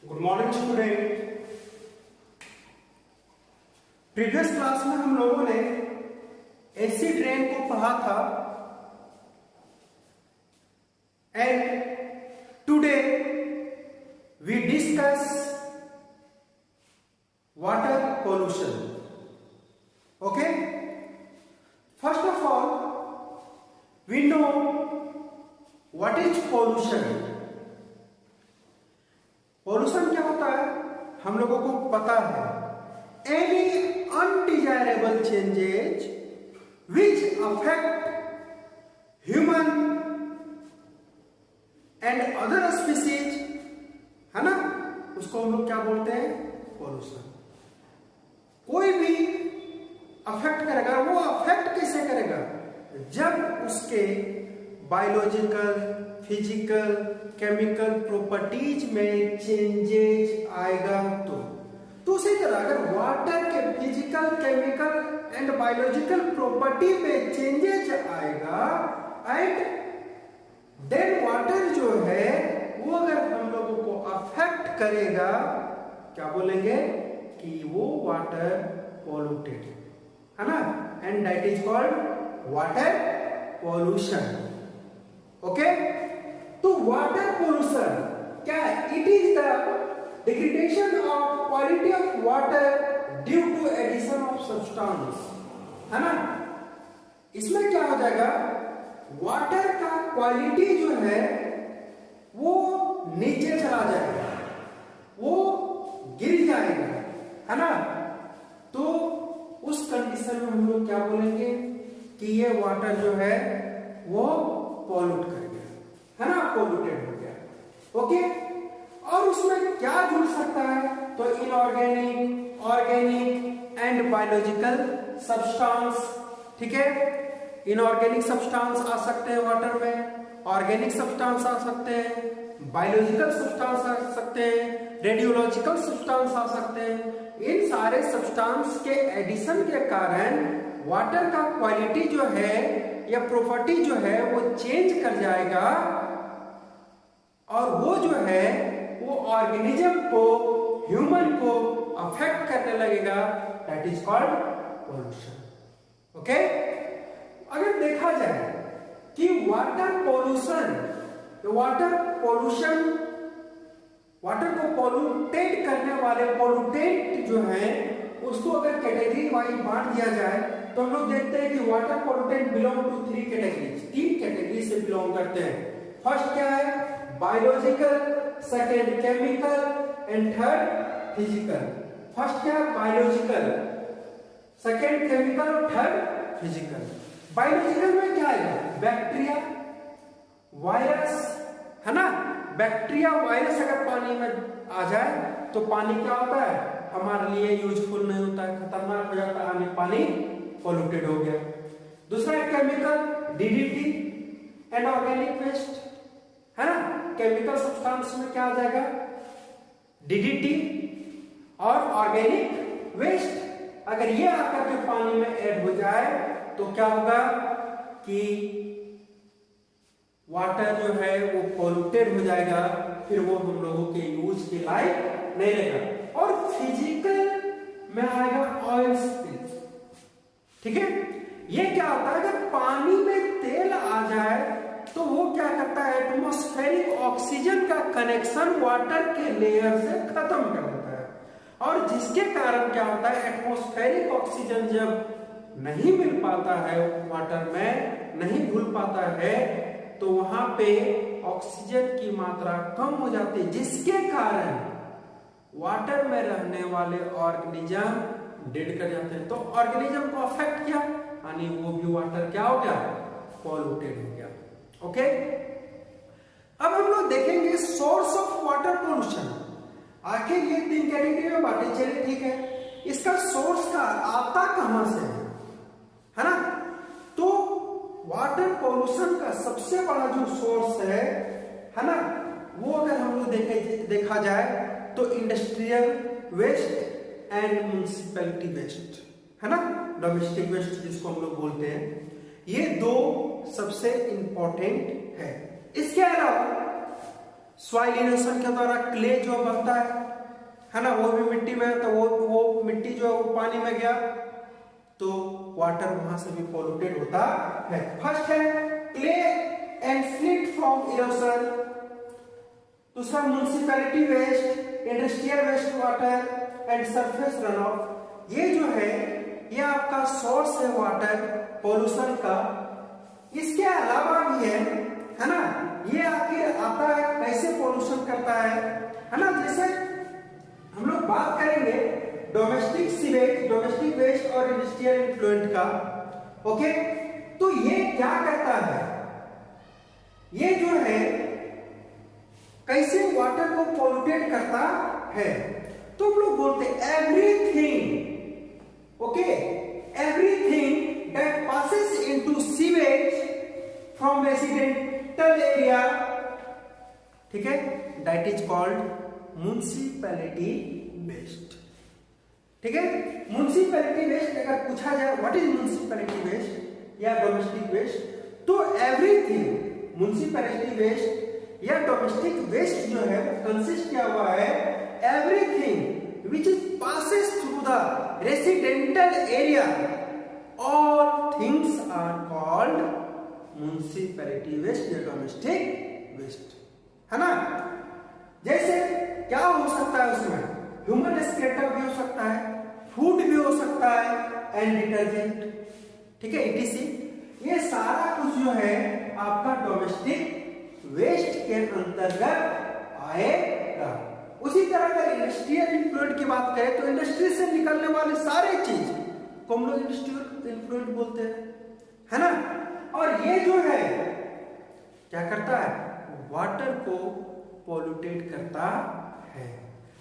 Good morning student. Previous class में हम लोगों ने एसिड रेन को पढ़ा था and today we discuss water pollution. Okay, first of all we know what is pollution. Pollution क्या होता है हम लोगों को पता है। Any undesirable changes which affect human and other species, है ना, उसको हम लोग क्या बोलते हैं, पोल्यूशन। कोई भी अफेक्ट करेगा, वो अफेक्ट कैसे करेगा, जब उसके बायोलॉजिकल, फिजिकल, केमिकल प्रॉपर्टीज में चेंजेज आएगा। तो उसी तरह अगर वाटर के physical, chemical and biological property में चेंजेज आएगा एंड देन वाटर जो है वो अगर हम लोगों को अफेक्ट करेगा, क्या बोलेंगे कि वो वाटर पॉल्यूटेड है ना, and that is called water pollution. Okay, तो वाटर पोल्यूशन क्या है? It is the degradation of quality of water due to addition of substance, है ना। इसमें क्या हो जाएगा, वाटर का क्वालिटी जो है वो नीचे चला जाएगा, वो गिर जाएगा, है ना। तो उस कंडीशन में हम लोग क्या बोलेंगे कि ये वाटर जो है वो पॉल्यूट कर गया, है ना, पॉल्यूटेड हो गया। ओके, और उसमें क्या जुड़ सकता है, तो inorganic, organic and biological substance. ठीक है, इनऑर्गेनिक सब्सटेंस आ सकते हैं वाटर में, ऑर्गेनिक सब्सटेंस आ सकते हैं, बायोलॉजिकल सब्सटेंस आ सकते हैं, रेडियोलॉजिकल सब्सटेंस आ सकते हैं। इन सारे सब्सटेंस के एडिशन के कारण वाटर का क्वालिटी जो है या प्रॉपर्टी जो है वो चेंज कर जाएगा और वो जो है वो ऑर्गेनिज्म को, ह्यूमन को अफेक्ट करने लगेगा। That is called pollution. Okay, अगर देखा जाए कि वाटर पोल्यूशन, वाटर को पोल्यूटेड करने वाले पोल्यूटेंट जो है उसको अगर कैटेगरी वाइज बांट दिया जाए तो हम लोग देखते हैं कि water pollutant belong to 3 categories, 3 category से बिलोंग करते हैं। फर्स्ट क्या है, biological, second chemical and third physical. First क्या है, बायोलॉजिकल, सेकंड केमिकल और थर्ड फिजिकल। बायोलॉजिकल में क्या है, बैक्टीरिया, वायरस, है ना। बैक्टीरिया, वायरस अगर पानी में आ जाए तो पानी क्या होता है, हमारे लिए यूजफुल नहीं होता है, खतरनाक हो जाता है, पानी पॉल्यूटेड हो गया। दूसरा chemical, DDT and organic waste, है ना। केमिकल सब्सटेंस में क्या आ जाएगा, डीडीटी और ऑर्गेनिक वेस्ट। अगर ये आकर के पानी में ऐड हो जाए तो क्या होगा कि वाटर जो है वो पॉल्यूटेड हो जाएगा, फिर वो हम लोगों के यूज के लायक नहीं रहेगा। और फिजिकल में आएगा ऑयल स्पिल। ठीक है, ये क्या होता है, अगर पानी में तेल आ जाए तो वो क्या करता है, एटमॉस्फेरिक ऑक्सीजन का कनेक्शन वाटर के लेयर से खत्म कर देता है, और जिसके कारण क्या होता है, एटमॉस्फेरिक ऑक्सीजन जब नहीं मिल पाता है वाटर में, नहीं घुल पाता है, तो वहां पे ऑक्सीजन की मात्रा कम हो जाती है, जिसके कारण वाटर में रहने वाले ऑर्गेनिज्म डेड कर जाते हैं। तो ऑर्गेनिज्म को अफेक्ट किया, यानी वो भी वाटर क्या हो गया, पॉल्यूटेड हो गया। ओके, अब हम लोग देखेंगे सोर्स ऑफ वाटर पोल्यूशन। आखिर ये 3 कैटेगरी में बांटे, चलिए ठीक है। इसका सोर्स का आता कहां से है ना। तो वाटर पोल्यूशन का सबसे बड़ा जो सोर्स है ना, वो अगर हम लोग देखा जाए तो industrial waste and municipality waste, है ना, डोमेस्टिक वेस्ट जिसको हम लोग बोलते हैं, ये 2 सबसे इंपॉर्टेंट है। इसके अलावा सॉइल इरोशन के द्वारा क्ले जो बनता है ना, वो भी मिट्टी में, तो वो मिट्टी जो है वो पानी में गया तो वाटर वहां से भी पॉल्यूटेड होता है। फर्स्ट है clay and silt from erosion, दूसरा municipality waste, industrial waste water and surface runoff. ये जो है ये आपका सोर्स है वाटर पॉल्यूशन का। इसके अलावा भी है ना, ये आखिर आता है कैसे पॉल्यूशन करता है ना। जैसे हम लोग बात करेंगे डोमेस्टिक सीवेज, डोमेस्टिक वेस्ट और इंडस्ट्रियल इफ्लुएंट का, ओके। तो ये क्या करता है, ये जो है कैसे वाटर को पॉल्यूटेड करता है। तो हम लोग बोलते हैं everything, okay, everything that passes into sewage from residential area, ठीक है, that is called municipality waste, ठीक है। म्युनिसिपैलिटी वेस्ट अगर पूछा जाए व्हाट इज म्युनिसिपैलिटी वेस्ट या डोमेस्टिक वेस्ट, तो एवरीथिंग म्युनिसिपैलिटी वेस्ट या डोमेस्टिक वेस्ट जो है कंसिस्ट क्या हुआ है, everything which is passes through the residential area, all things are called municipality waste या डोमेस्टिक वेस्ट, है ना। जैसे क्या हो सकता है उसमें, ह्यूमन स्केटर भी हो सकता है, फूड भी हो सकता है एंड डिटर्जेंट, ठीक है, etc। ये सारा कुछ जो है आपका डोमेस्टिक वेस्ट के अंतर्गत आएगा। उसी तरह अगर इंडस्ट्रियल इफ्लुएंट की बात करें तो इंडस्ट्री से निकलने वाले सारे चीज को हम लोग इंडस्ट्रियल इफ्लुएंट बोलते हैं, है ना। और ये जो है क्या करता है, वाटर को पॉल्यूटेड करता है।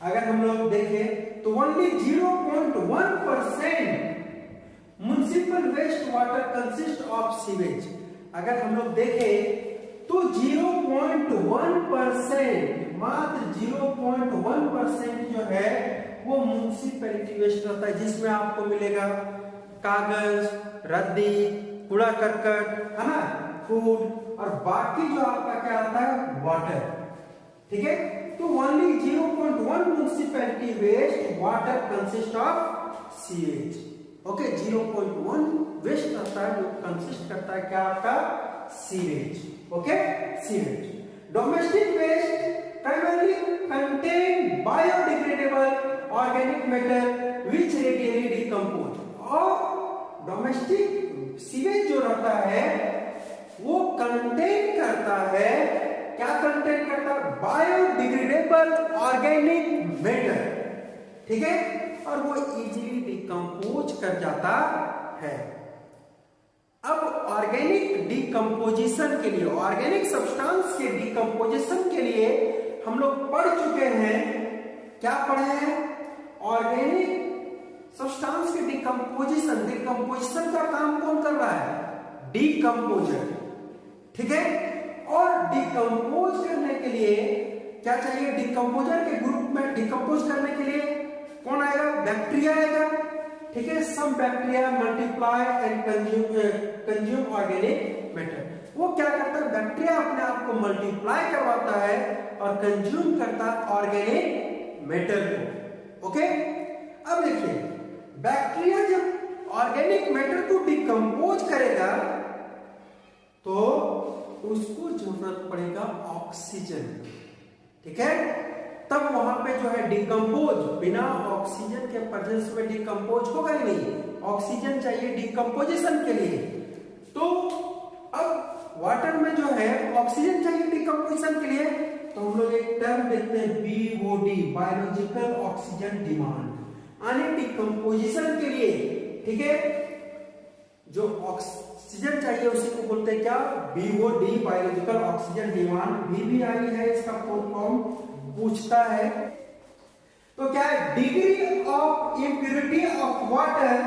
अगर हम लोग देखें तो only 0.1% municipal waste water consist of sewage. अगर हम लोग देखें तो 0.1%, मात्र 0.1% जो है वो म्युनिसिपैलिटी वेस्ट रहता है, जिसमें आपको मिलेगा कागज, रद्दी, कूड़ा करकट, है ना, फूड, और बाकी जो आपका क्या आता है वाटर, ठीक है। तो only 0.1 municipality waste water consist of sewage, okay. 0.1 waste रहता है जो कंसिस्ट करता है क्या आपका sewage, okay, sewage. Domestic waste primarily contain biodegradable organic matter which readily decompose. और डोमेस्टिक सीवेज जो रहता है वो कंटेन करता है, क्या कंटेन करता है, बायोडिग्रेडेबल ऑर्गेनिक मैटर, ठीक है, और वो इजीली डिकम्पोज कर जाता है। अब ऑर्गेनिक डिकम्पोजिशन के लिए, ऑर्गेनिक सब्सटेंस के डिकम्पोजिशन के लिए हम लोग पढ़ चुके हैं, क्या पढ़े हैं, ऑर्गेनिक सब्सटेंस के डिकम्पोजिशन। डिकम्पोजिशन का काम कौन कर रहा है, डिकम्पोजर, ठीक है। और डिकम्पोज करने के लिए क्या चाहिए, डिकम्पोजर के ग्रुप में डिकम्पोज करने के लिए कौन आएगा, बैक्टीरिया आएगा, ठीक है। Some bacteria multiply and consume organic matter. वो क्या करता है, बैक्टीरिया अपने आप को मल्टीप्लाई करवाता है और कंज्यूम करता है ऑर्गेनिक मैटर को, ओके। अब देखिए बैक्टीरिया जब ऑर्गेनिक मैटर को डिकम्पोज करेगा तो उसको जरूरत पड़ेगा ऑक्सीजन, ठीक है। तब वहां पे जो है डिकम्पोज, बिना ऑक्सीजन के प्रेजेंस में डिकम्पोज होगा ही नहीं, ऑक्सीजन चाहिए डिकम्पोजिशन के लिए। तो अब वाटर में जो है ऑक्सीजन चाहिए डिकम्पोजिशन के लिए, तो हम लोग एक टर्म देखते हैं BOD, बायोलॉजिकल ऑक्सीजन डिमांड, यानी डिकम्पोजिशन के लिए, ठीक है, जो ऑक्सीजन चाहिए उसी को बोलते हैं क्या, BOD, बायोलॉजिकल ऑक्सीजन डिमांड। भी आई है, इसका फुल फॉर्म पूछता है। तो क्या है, degree of impurity of water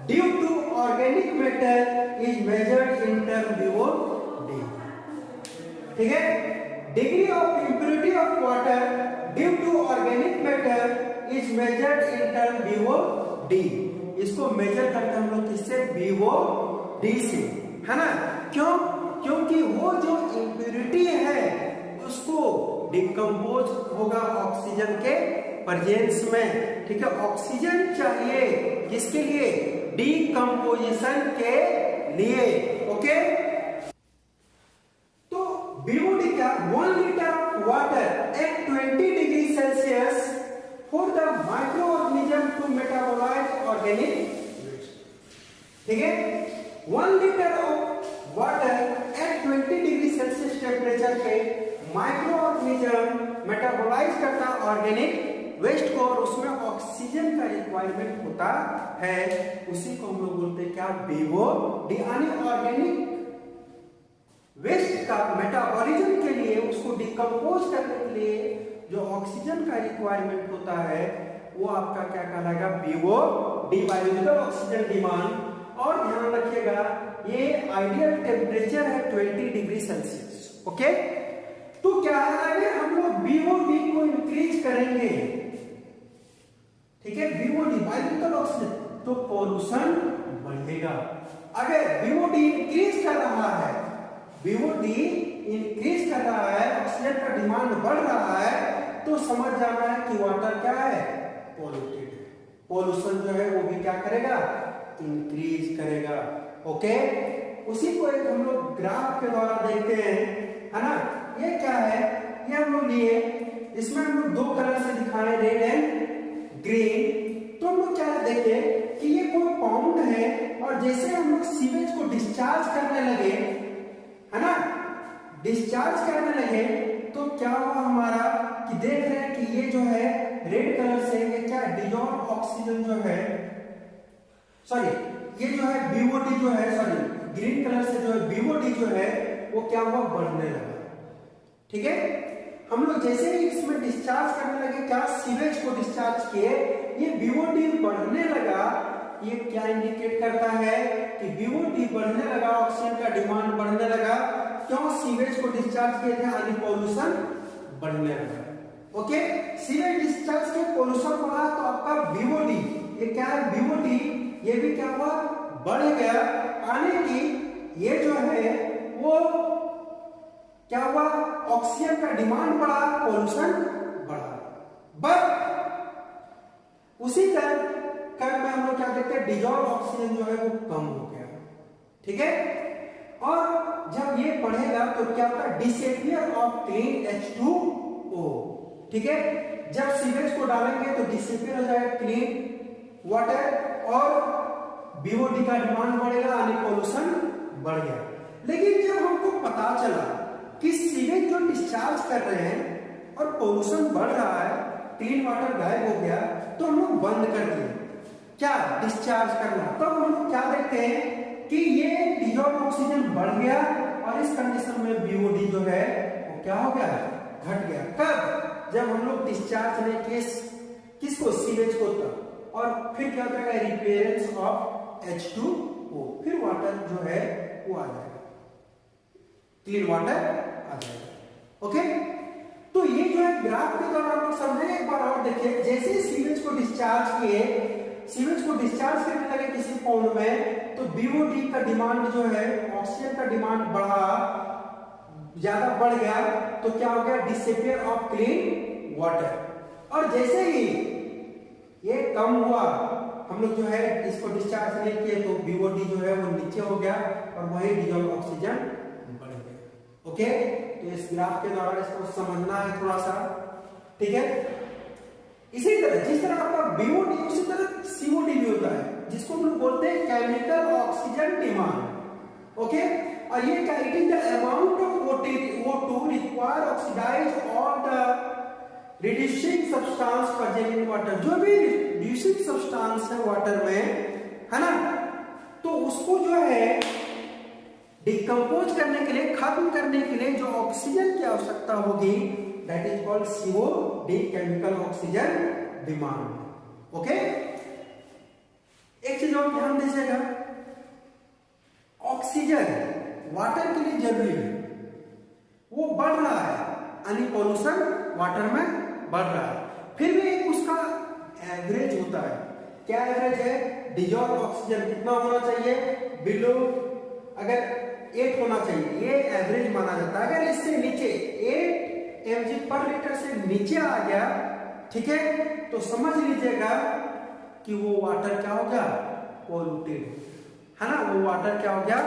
due to organic matter is measured in term BOD, ठीक है। Degree of impurity of water due to organic matter is measured in term BOD। इसको मेजर करते हैं हम लोग किससे, BOD से, है ना। क्यों, क्योंकि वो जो इम्प्योरिटी है उसको डिकम्पोज होगा ऑक्सीजन के प्रेजेंस में। ठीक है, ऑक्सीजन चाहिए किसके लिए? डिकम्पोजिशन के लिए। ओके, तो बीओडी क्या? 1 litre of water at 20 degree Celsius for the micro organism to metabolise organic waste. ठीक है, 1 litre of water at 20 degree Celsius temperature पे माइक्रो ऑर्गेनिज्म मेटाबोलाइज करता ऑर्गेनिक वेस्ट को, और उसमें ऑक्सीजन का रिक्वायरमेंट होता है। उसी को हम लोग बोलते हैं क्या? बीओडी। ऑर्गेनिक वेस्ट का मेटाबॉलिज्म के लिए, उसको डिकम्पोज करने के लिए जो ऑक्सीजन का रिक्वायरमेंट होता है वो आपका क्या कहलाएगा? BOD, biological oxygen demand. और ध्यान रखिएगा ये आइडियल टेम्परेचर है 20 डिग्री सेल्सियस। ओके, तो क्या है, अगर हम लोग बीओडी को इंक्रीज करेंगे, ठीक है, बीओडी बायोलॉजिकल ऑक्सीजन, तो पॉल्यूशन बढ़ेगा। अगर बीओडी इंक्रीज कर रहा है, बीओडी इंक्रीज कर रहा है, ऑक्सीजन का डिमांड बढ़ रहा है, तो समझ जाना है कि वाटर क्या है? पॉल्यूटेड है। पॉल्यूशन जो है वो भी क्या करेगा? इंक्रीज करेगा। ओके, उसी को एक हम लोग ग्राफ के द्वारा देखते हैं, है ना। ये क्या है? ये हम लोग लिए, इसमें हम लोग 2 कलर से दिखाए, रेड एंड ग्रीन। तो हम लोग क्या देखें कि ये कोई पाउंड है, और जैसे हम लोग सीवेज को डिस्चार्ज करने लगे, है ना, डिस्चार्ज करने लगे, तो क्या हुआ हमारा कि देख रहे हैं कि ये जो है रेड कलर से, ये क्या डिजॉल्व ऑक्सीजन जो है, सॉरी ये जो है बीओडी जो है, सॉरी ग्रीन कलर से जो है बीओडी जो है वो क्या हुआ? बढ़ने लगा। ठीक है, हम लोग जैसे ही इसमें डिस्चार्ज करने लगे, क्या सीवेज को डिस्चार्ज किए, ये बीओडी बढ़ने लगा। ये क्या इंडिकेट करता है कि बीओडी बढ़ने लगा, ऑक्सीजन का डिमांड बढ़ने लगा। क्यों? सीवेज को डिस्चार्ज किए थे, यानी पॉल्यूशन बढ़ने लगा। ओके, सीवेज डिस्चार्ज के पॉल्यूशन बढ़ा, तो आपका बीओडी, ये क्या है? बीओडी ये भी क्या हुआ? बढ़ गया। आने की ये जो है वो क्या हुआ? ऑक्सीजन का डिमांड बढ़ा, पॉल्यूशन बढ़ा। बट उसी तरह कल में हम लोग क्या देखते हैं? डिजॉल्व ऑक्सीजन जो है वो कम हो गया। ठीक है, और जब ये बढ़ेगा तो क्या होता है? Disappear of clean H2O। ठीक है, जब सीवेज को डालेंगे तो डिसअपियर हो जाएगा क्लीन वाटर, और बीओडी का डिमांड बढ़ेगा, यानी पॉल्यूशन बढ़ गया। लेकिन जब हमको पता चला कि सीवेज जो डिस्चार्ज कर रहे हैं और पॉल्यूशन बढ़ रहा है, क्लीन वाटर गायब हो गया, तो हम लोग बंद कर दिए क्या? डिस्चार्ज करना। तो हम लोग क्या देखते हैं कि ये डिजॉल्व ऑक्सीजन बढ़ गया, और इस कंडीशन में बीओडी जो है वो क्या हो गया? घट गया। कब? जब हम लोग डिस्चार्ज ने किसको? सीवेज को। तब और फिर क्या होता है? रिपेयरेंस ऑफ H2O, फिर वाटर जो है वो आ जाएगा, क्लीन वाटर आ जाएगा। ओके, तो ये जो है ग्राफ के द्वारा आप लोग समझेंगे। एक बार और देखिए, जैसे सीवेज को डिस्चार्ज किए, सीवेज को डिस्चार्ज करने लगे किसी पाउंड में, तो बीओडी का डिमांड जो है, ऑक्सीजन का डिमांड बढ़ा, ज्यादा बढ़ गया, तो क्या हो गया? Disappear of clean water. और जैसे ही ये कम हुआ, हम लोग जो है इसको डिस्चार्ज नहीं किए, तो बीओडी जो है वो नीचे हो गया, और वही डिजॉल्व ऑक्सीजन बढ़ गया। ओके, तो इस ग्राफ के द्वारा इसको समझना है थोड़ा सा। ठीक है, इसी तरह जिस तरह आपका बीओडी, उसी तरह सीओडी भी होता है, जिसको हम लोग बोलते हैं केमिकल ऑक्सीजन डिमांड। ओके, और ये क्या? It is the amount of O2 require oxidise all the reducing substance present in water. जो भी रिड्यूसिंग सब्सटेंस है वाटर में, है ना, तो उसको जो है डिकम्पोज करने के लिए, खत्म करने के लिए जो ऑक्सीजन की आवश्यकता होगी, that is called COD, chemical oxygen demand. Okay, एक चीज और ध्यान दीजिएगा, ऑक्सीजन वाटर के लिए जरूरी है, वो बढ़ रहा है, यानी पॉल्यूशन वाटर में बढ़ रहा है। फिर भी एक उसका एवरेज होता है। क्या एवरेज है? डिजॉल्व ऑक्सीजन कितना होना चाहिए? बिलो अगर 8 होना चाहिए, ये एवरेज माना जाता है। अगर इससे नीचे 8 mg पर लीटर से नीचे आ गया, ठीक है, तो समझ लीजिएगा कि वो वाटर क्या हो गया, पॉल्यूटेड, है ना, वो वाटर क्या हो गया,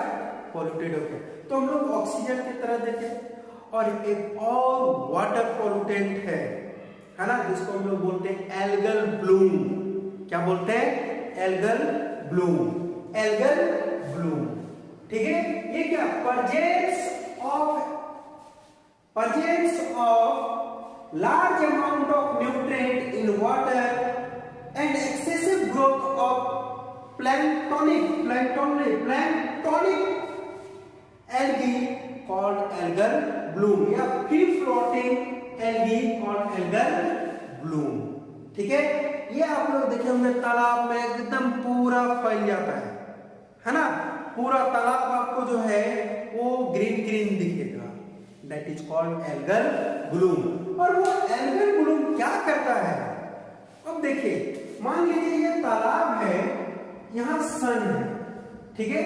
पॉल्यूटेड हो गया। तो हम लोग ऑक्सीजन की तरह देखें, और एक और वाटर पॉल्यूटेंट है ना, जिसको हम लोग बोलते हैं एल्गल ब्लूम। क्या बोलते हैं, एल्गल ब्लूम, एल्गल ब्लूम, ठीक है। ये क्या, presence of large amount of nutrient in water and excessive growth of planktonic algae called algal bloom, या free floating algae called algal bloom, ठीक है। ये आप लोग देखे होंगे तालाब में एकदम पूरा फैल जाता है ना, पूरा तालाब आपको जो है वो ग्रीन ग्रीन दिखेगा, that is called algal Bloom. और वो एल्गल ब्लूम क्या करता है, अब देखिए, मान लीजिए ये तालाब है, यहाँ सन है, ठीक है,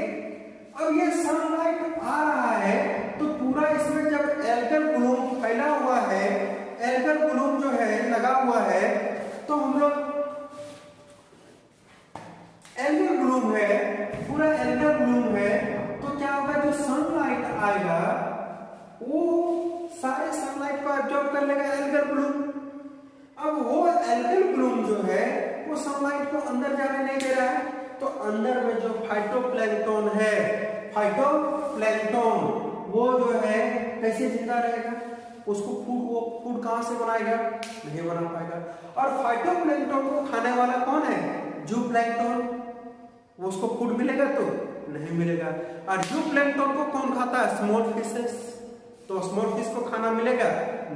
अब ये सनलाइट आ रहा है, तो पूरा इसमें जब एल्गल ब्लूम फैला हुआ है, एल्गल ब्लूम जो है लगा हुआ है, तो हम लोग एल्गल ब्लूम है, पूरा एल्गल ब्लूम है, तो क्या होगा, जो सनलाइट आएगा वो सारे सनलाइट को एब्जॉर्ब कर लेगा एल्गल ब्लूम। अब वो एल्गल ब्लूम जो है वो सनलाइट को अंदर जाने नहीं दे रहा है, तो अंदर में जो फाइटोप्लैंक्टन है, फाइटोप्लैंक्टन वो जो है कैसे जिंदा रहेगा, उसको वो फूड कहां से बनाएगा, नहीं बना पाएगा। और फाइटोप्लैंक्टन को खाने वाला कौन है, जूप्लैंक्टन, उसको फूड मिलेगा तो नहीं मिलेगा। और जूप्लैंक्टन को कौन खाता है, स्मॉल फिशेस, तो स्मॉल फिश को खाना मिलेगा,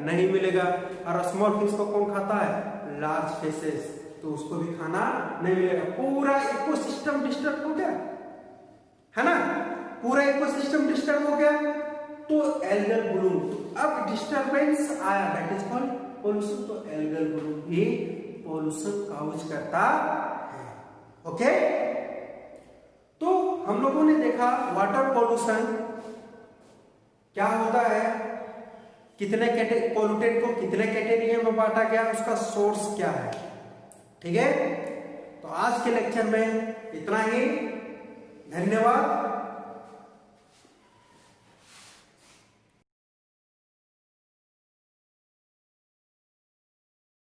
नहीं मिलेगा। और स्मॉल फिश को कौन खाता है, लार्ज फिशेस, तो उसको भी खाना नहीं मिलेगा। पूरा इकोसिस्टम डिस्टर्ब हो गया, है ना, पूरा इकोसिस्टम डिस्टर्ब हो गया, तो एल्गल ब्लूम, तो अब डिस्टरबेंस आया, दैट इज कॉल्ड पोल्यूशन। तो एल्गल ब्लूम भी पोल्यूशन काउज करता है, ओके। तो हम लोगों ने देखा वाटर पोल्यूशन क्या होता है, कितने पोल्यूटेंट को कितने कैटेगरी में बांटा गया, उसका सोर्स क्या है, ठीक है। तो आज के लेक्चर में इतना ही, धन्यवाद।